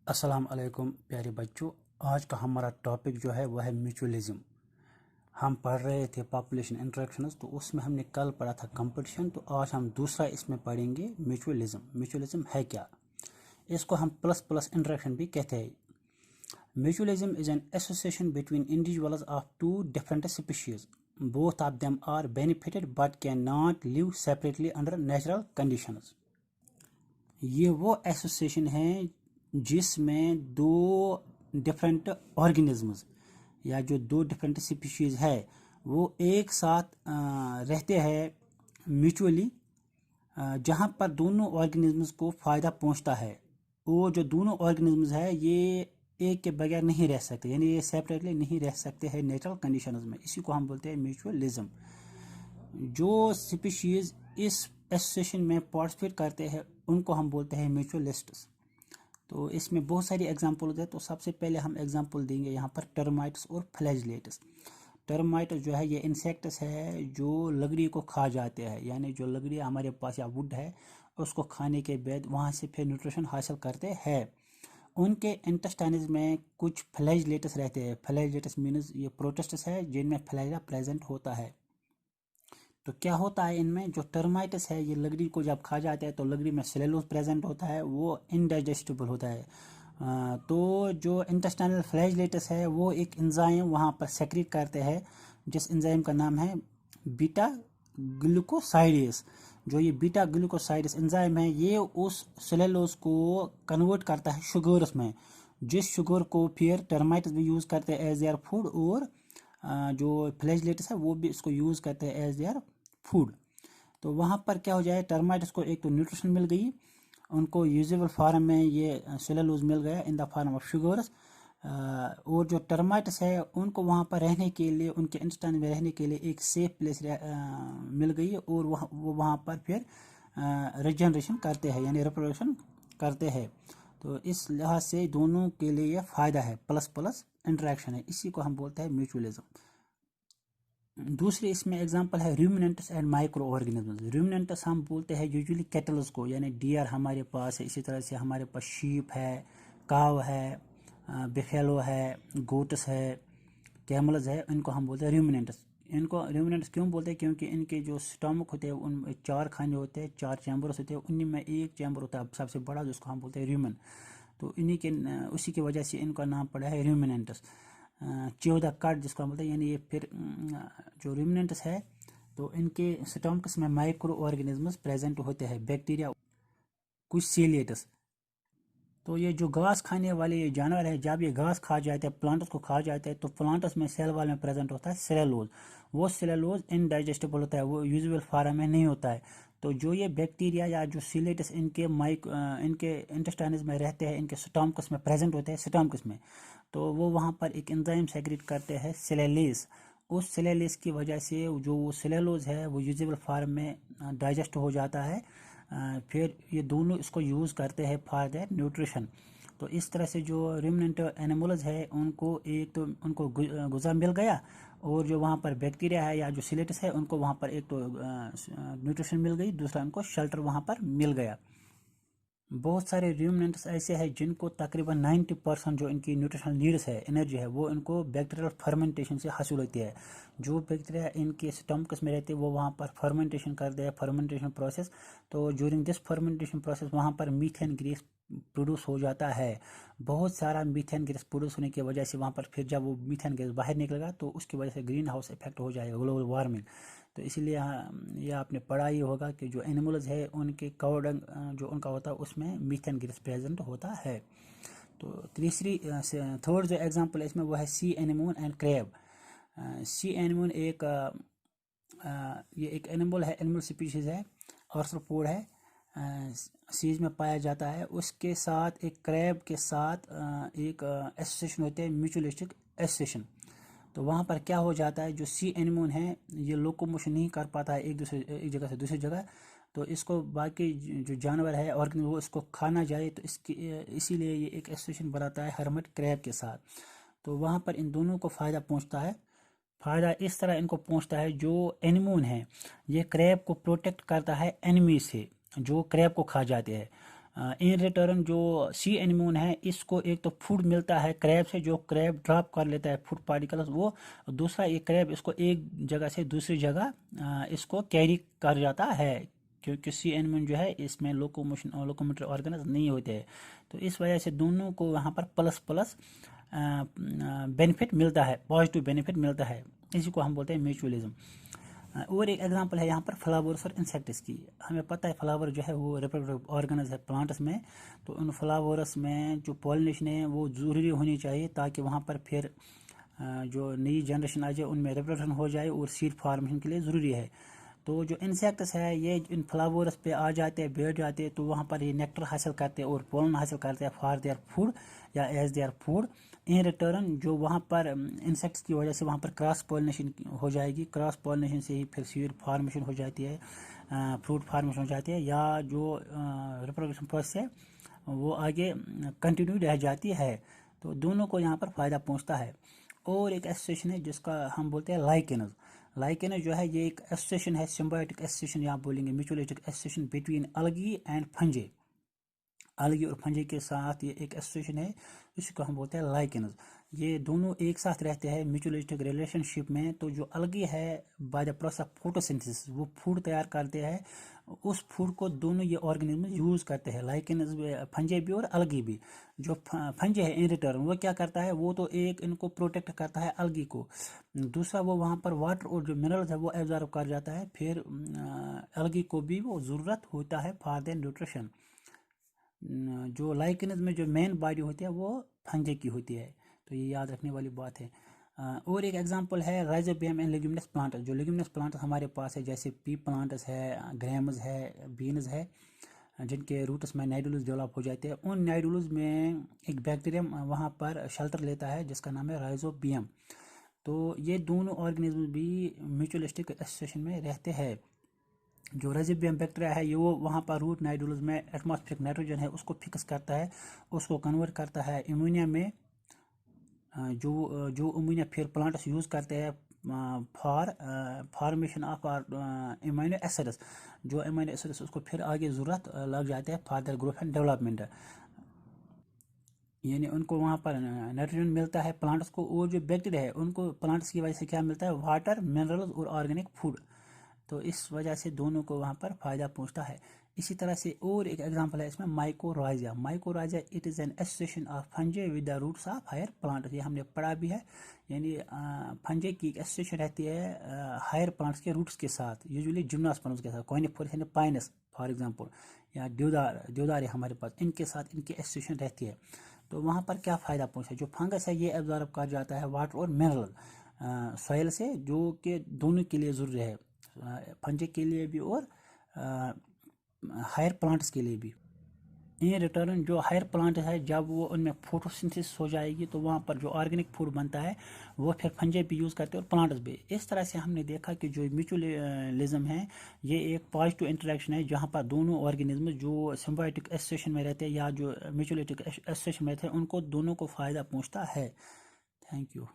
अस्सलाम अलैकुम प्यारे बच्चों। आज का हमारा टॉपिक जो है वह है म्यूचुअलिज्म। हम पढ़ रहे थे पॉपुलेशन इंटरेक्शंस, तो उसमें हमने कल पढ़ा था कंपटीशन। तो आज हम दूसरा इसमें पढ़ेंगे म्यूचुअलिज्म। म्यूचुअलिज्म है क्या? इसको हम प्लस प्लस इंटरेक्शन भी कहते हैं। Mutualism is an association between individuals of two different species. Both of them are benefited but can not live separately under natural conditions. ये वो एसोसिएशन है जिसमें दो डिफरेंट ऑर्गेनिजम्स या जो दो डिफरेंट स्पीशीज है वो एक साथ रहते हैं म्यूचुअली, जहाँ पर दोनों ऑर्गेनिजम्स को फ़ायदा पहुँचता है। वो जो दोनों ऑर्गेनिजम्स है ये एक के बगैर नहीं रह सकते, यानी ये सेपरेटली नहीं रह सकते हैं नेचुरल कंडीशंस में। इसी को हम बोलते हैं म्यूचुअलिज्म। जो स्पीशीज इस एसोसिएशन में पार्टिसिपेट करते हैं उनको हम बोलते हैं म्यूचुअलिस्ट्स। तो इसमें बहुत सारी एग्जांपल है। तो सबसे पहले हम एग्जांपल देंगे यहाँ पर टर्माइट्स और फ्लैजिलेट्स। टर्माइट जो है ये इंसेक्ट्स है जो लकड़ी को खा जाते हैं, यानी जो लकड़ी हमारे पास या वुड है उसको खाने के बाद वहाँ से फिर न्यूट्रिशन हासिल करते हैं। उनके इंटेस्टाइन्स में कुछ फ्लैजिलेट्स रहते हैं। फ्लैजिलेट्स मीन्स ये प्रोटिस्ट्स है जिनमें फ्लैजिला प्रेजेंट होता है। तो क्या होता है इनमें, जो टर्माइटस है ये लकड़ी को जब खा जाता है तो लकड़ी में सेलुलोज प्रेजेंट होता है, वो इनडाइजेस्टिबल होता है। तो जो इंटेस्टाइनल फ्लैजिलेटस है वो एक एंजाइम वहाँ पर सेक्रेट करते हैं, जिस एंजाइम का नाम है बीटा ग्लूकोसाइडेस। जो ये बीटा ग्लूकोसाइडेस एंजाइम है ये उस सेलुलोज को कन्वर्ट करता है शुगर्स में, जिस शुगर को फिर टर्माइट्स भी यूज़ करते हैं एज देयर फूड, और जो फ्लैजिलेटस है वो भी इसको यूज़ करते हैं एज देयर फूड। तो वहाँ पर क्या हो जाए, टर्माइट्स को एक तो न्यूट्रिशन मिल गई, उनको यूजेबल फार्म में ये सेलुलोज मिल गया in the form of sugars, और जो टर्माइट्स है उनको वहाँ पर रहने के लिए, उनके इंस्टाइन में रहने के लिए एक सेफ प्लेस मिल गई, और वो वहाँ पर फिर रिजनरेशन करते हैं यानी रिप्रोडक्शन करते हैं। तो इस लिहाज से दोनों के लिए यह फ़ायदा है, प्लस प्लस इंटरेक्शन है। इसी को हम बोलते हैं म्यूचुअलिज्म। दूसरी इसमें एग्जांपल है ruminants and micro organisms. Ruminants हम बोलते हैं यूजुअली कैटल्स को, यानी डियर हमारे पास है, इसी तरह से हमारे पास शीप है, काव है, बिफेलो है, गोट्स है, कैमल्स है, इनको हम बोलते हैं रूमिनेंट्स। इनको रूमिनेंट्स क्यों बोलते हैं? क्योंकि इनके जो स्टमक होते हैं उनमें चार खाने होते हैं, चार चैम्बर्स होते हैं, उन्हीं में एक चैम्बर होता है सबसे बड़ा जिसको हम बोलते हैं रूमेन। तो इन्हीं के उसी की वजह से इनका नाम पड़ा है रूमिनेंट्स। 14 कट जिसको हम बोलते हैं, यानी ये फिर जो रूमिनेंट्स है तो इनके स्टमक्स में माइक्रो ऑर्गेनिजम्स प्रेजेंट होते हैं, बैक्टीरिया, कुछ सीलिएट्स। तो ये जो घास खाने वाले ये जानवर है, जब ये घास खा जाते हैं, प्लांट्स को खा जाते हैं, तो प्लांट्स में सेल वाल में प्रेजेंट होता है सेलुलोज। वो सेलुलोज इनडाइजेस्टेबल होता है, वो यूजुअल फार्म में नहीं होता है। तो जो ये बैक्टीरिया या जो सीलेट्स इनके इंटेस्टाइन्स में रहते हैं, इनके स्टमक्स में प्रेजेंट होते हैं, स्टमक्स में, तो वो वहाँ पर एक एंजाइम सेक्रेट करते हैं सेलेलेस। उस सेलेलेस की वजह से जो वो सेलुलोज है वो यूजुअल फार्म में डाइजेस्ट हो जाता है। फिर ये दोनों इसको यूज़ करते हैं फॉर देयर न्यूट्रिशन। तो इस तरह से जो रिमनेंट एनिमल्स है उनको एक तो उनको गुज़ा मिल गया, और जो वहाँ पर बैक्टीरिया है या जो सिलेटस है उनको वहाँ पर एक तो न्यूट्रिशन मिल गई, दूसरा उनको शेल्टर वहाँ पर मिल गया। बहुत सारे रूमिनेंट्स ऐसे हैं जिनको तकरीबन 90% जो इनकी न्यूट्रिशनल नीड्स है, एनर्जी है, वो इनको बैक्टीरियल फर्मेंटेशन से हासिल होती है। जो बैक्टीरिया इनके स्टमक्स में रहते हैं वो वहाँ पर फर्मेंटेशन करते हैं, फर्मेंटेशन प्रोसेस। तो ड्यूरिंग दिस फर्मेंटेशन प्रोसेस वहाँ पर मीथेन गैस प्रोड्यूस हो जाता है। बहुत सारा मीथेन गैस प्रोड्यूस होने की वजह से वहाँ पर फिर जब वो मीथेन गैस बाहर निकलेगा तो उसकी वजह से ग्रीन हाउस इफेक्ट हो जाएगा, ग्लोबल वार्मिंग। तो इसलिए ये आपने पढ़ा ही होगा कि जो एनिमल्स है उनके कवडंग जो उनका होता है उसमें मीथेन गैस प्रेजेंट होता है। तो थर्ड जो एग्जांपल है इसमें वो है सी anemone and crab. C anemone ये एक एनिमल है, एनिमल स्पीशीज है, आर्थ्रोपोड है, सीज में पाया जाता है। उसके साथ एक क्रैब के साथ एक एसोसिएशन होते हैं, म्यूचुअलिस्टिक एसोसिएशन। तो वहाँ पर क्या हो जाता है, जो सी एनिमोन है ये लोकोमोशन नहीं कर पाता है एक जगह से दूसरी जगह। तो इसको बाकी जो जानवर है ऑर्गेनिज वो इसको खाना जाए, तो इसीलिए ये एक एसोसिएशन बनाता है हर्मिट क्रैब के साथ। तो वहाँ पर इन दोनों को फ़ायदा पहुँचता है। फ़ायदा इस तरह इनको पहुँचता है, जो एनिमोन है ये क्रैब को प्रोटेक्ट करता है एनिमी से जो क्रैब को खा जाते हैं। इन रिटर्न जो सी एनिमोन है इसको एक तो फूड मिलता है क्रैब से, जो क्रैब ड्रॉप कर लेता है फूड पार्टिकल्स वो, दूसरा ये क्रैब इसको एक जगह से दूसरी जगह इसको कैरी कर जाता है, क्योंकि सी एनिमोन जो है इसमें लोकोमोटर ऑर्गन्स नहीं होते हैं। तो इस वजह से दोनों को यहाँ पर प्लस प्लस बेनिफिट मिलता है, पॉजिटिव बेनिफिट मिलता है, इसी को हम बोलते हैं म्यूचुअलिज्म। और एक एग्जांपल है यहाँ पर फ्लावर्स और इंसेक्ट्स की। हमें पता है फ्लावर जो है वो रिप्रोडक्टिव ऑर्गन्स है प्लांट्स में, तो उन फ्लावर्स में जो पॉलिनेशन है वो ज़रूरी होनी चाहिए, ताकि वहाँ पर फिर जो नई जनरेशन आ जाए उनमें रिप्रोडक्शन हो जाए और सीड फॉर्मेशन के लिए ज़रूरी है। तो जो इंसेक्ट्स है ये इन फ्लावर्स पे आ जाते हैं, बैठ जाते हैं, तो वहाँ पर ये नेक्टर हासिल करते हैं और पोलन हासिल करते हैं फॉर देयर फूड या as their food. In return जो वहाँ पर इंसेक्ट्स की वजह से वहाँ पर क्रॉस पॉलिनेशन हो जाएगी, क्रॉस पॉलिनेशन से ही फिर सीड फार्मेशन हो जाती है, फ्रूट फार्मेशन हो जाती है, या जो रिप्रोडक्शन प्रोसेस है वो आगे कंटिन्यू रह जाती है। तो दोनों को यहाँ पर फ़ायदा पहुँचता है। और एक एसोसिएशन है जिसका हम बोलते हैं लाइकेनस। लाइकेनस जो है ये एक एसोसिएशन है, सिम्बायोटिक एसोसिएशन या बोलेंगे mutualistic association between algae and fungi. Algae और फंजे के साथ ये एक एसोसिएशन है, इसको हम बोलते हैं लाइकेनस। ये दोनों एक साथ रहते हैं म्यूचुअलिस्टिक रिलेशनशिप में। तो जो अलगी है by the process of photosynthesis वो फूड तैयार करते हैं, उस फूड को दोनों ये ऑर्गेनिज्म यूज़ करते हैं, लाइकेनस फंजे भी और अलगी भी। जो फंजे है इन रिटर्न वो क्या करता है, वो तो एक इनको प्रोटेक्ट करता है अलगी को, दूसरा वो वहाँ पर वाटर और जो मिनरल्स है वो एब्जॉर्ब कर जाता है, फिर अलगी को भी वो ज़रूरत होता है फॉर देयर न्यूट्रिशन। जो लाइकेनस में जो मेन बॉडी होती है वो फंजे की होती है, तो ये याद रखने वाली बात है। और एक एग्जांपल है राइजोबियम एंड लेग्यूमिनस प्लांट। जो लेग्यूमिनस प्लांट हमारे पास है जैसे पी प्लांट्स है, ग्राम्स है, बीन्स है, जिनके रूट्स में नाइडुलस डेवलप हो जाते हैं। उन नाइडुलस में एक बैक्टीरियम वहाँ पर शेल्टर लेता है जिसका नाम है राइजोबियम। तो ये दोनों ऑर्गेनिज्म भी म्यूचुअलिस्टिक एसोसिएशन में रहते हैं। जो राइजोबियम बैक्टीरिया है ये वो वहाँ पर रूट नाइडुलस में एटमॉस्फेरिक नाइट्रोजन है उसको फिक्स करता है, उसको कन्वर्ट करता है अमोनिया में, जो अमोनिया फिर प्लांट्स यूज़ करते हैं for formation of amino acids. जो अमीनो एसिड्स उसको फिर आगे ज़रूरत लग जाते हैं for their growth and development, यानी उनको वहाँ पर नाइट्रोजन मिलता है प्लांट्स को, और जो बैक्टीरिया है उनको प्लांट्स की वजह से क्या मिलता है, वाटर, मिनरल्स और ऑर्गेनिक फूड। तो इस वजह से दोनों को वहाँ पर फ़ायदा पहुँचता है। इसी तरह से और एक एग्जांपल है इसमें mycorrhiza. Mycorrhiza it is an association of fungi with the roots of higher plant. ये हमने पढ़ा भी है, यानी फंजे की एक एसोसिएशन रहती है हायर प्लांट्स के रूट्स के साथ, यूजुअली जिम्नोस्पर्म्स के साथ, कॉनिफेरस यानी पाइनस फॉर एग्जांपल, या देवदार है हमारे पास, इनके साथ इनकी एसोसिएशन रहती है। तो वहाँ पर क्या फ़ायदा पहुँचा, जो फंगस है ये एब्जॉर्ब कर जाता है वाटर और मिनरल सॉइल से, जो कि दोनों के लिए ज़रूरी है, फंजे के लिए भी और हायर प्लांट्स के लिए भी। इन रिटर्न जो हायर प्लांट है जब वो उनमें फोटोसिंथेसिस हो जाएगी तो वहाँ पर जो ऑर्गेनिक फूड बनता है वो फिर फंजे भी यूज़ करते हैं और प्लांट्स भी। इस तरह से हमने देखा कि जो म्यूचुअलिज्म है ये एक पॉजिटिव इंटरेक्शन है, जहाँ पर दोनों ऑर्गेनिज्म जो सिम्बायोटिक एसोसिएशन में रहते हैं या जो म्यूचुअलिस्टिक एसोसिएशन में रहते हैं उनको दोनों को फ़ायदा पहुँचता है। Thank you.